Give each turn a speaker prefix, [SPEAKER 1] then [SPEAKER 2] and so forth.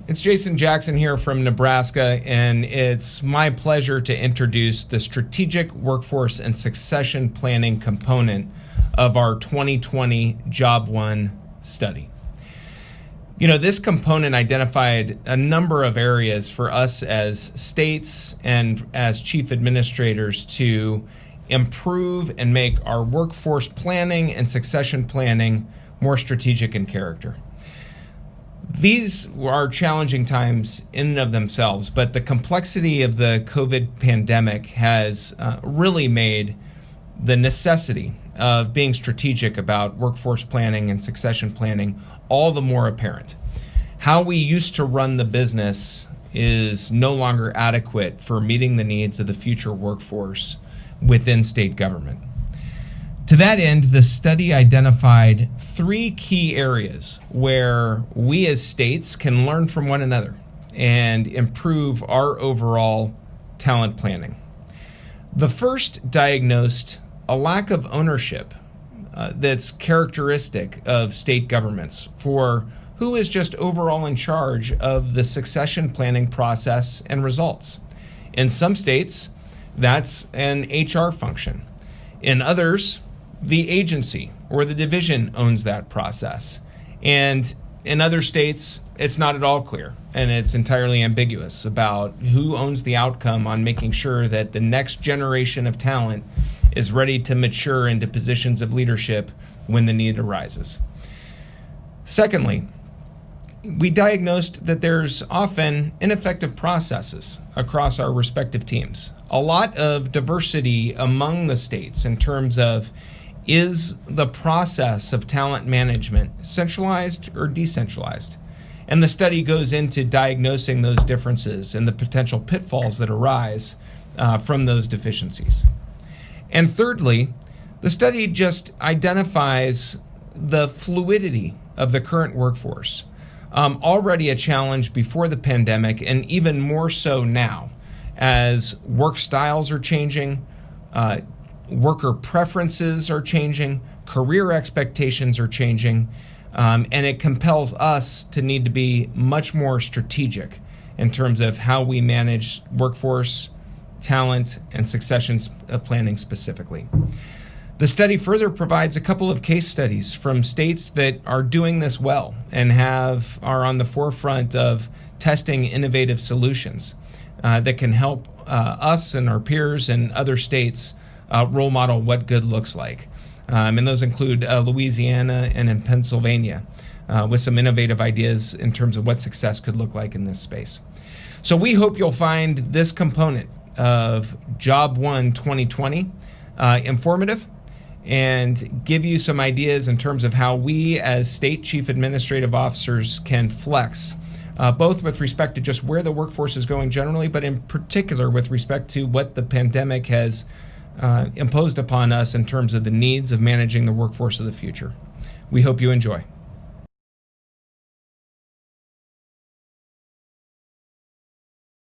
[SPEAKER 1] It's Jason Jackson here from Nebraska, and it's my pleasure to introduce the Strategic Workforce and Succession Planning component of our 2020 Job One study. This component identified a number of areas for us as states and as chief administrators to improve and make our workforce planning and succession planning more strategic in character. These are challenging times in and of themselves, but the complexity of the COVID pandemic has really made the necessity of being strategic about workforce planning and succession planning all the more apparent. How we used to run the business is no longer adequate for meeting the needs of the future workforce within state government. To that end, the study identified 3 key areas where we as states can learn from one another and improve our overall talent planning. The first diagnosed a lack of ownership that's characteristic of state governments for who is just overall in charge of the succession planning process and results. In some states, that's an HR function. In others, the agency or the division owns that process. And in other states, it's not at all clear, and it's entirely ambiguous about who owns the outcome on making sure that the next generation of talent is ready to mature into positions of leadership when the need arises. Secondly, we diagnosed that there's often ineffective processes across our respective teams. A lot of diversity among the states in terms of, is the process of talent management centralized or decentralized? And the study goes into diagnosing those differences and the potential pitfalls that arise from those deficiencies. And thirdly, the study just identifies the fluidity of the current workforce. Already a challenge before the pandemic, and even more so now, as work styles are changing, worker preferences are changing, career expectations are changing, and it compels us to need to be much more strategic in terms of how we manage workforce, talent, and succession planning specifically. The study further provides a couple of case studies from states that are doing this well and are on the forefront of testing innovative solutions that can help us and our peers in other states role model what good looks like. And those include Louisiana and in Pennsylvania with some innovative ideas in terms of what success could look like in this space. So we hope you'll find this component of Job One 2020 informative and give you some ideas in terms of how we as state chief administrative officers can flex, both with respect to just where the workforce is going generally, but in particular with respect to what the pandemic has imposed upon us in terms of the needs of managing the workforce of the future. We hope you enjoy.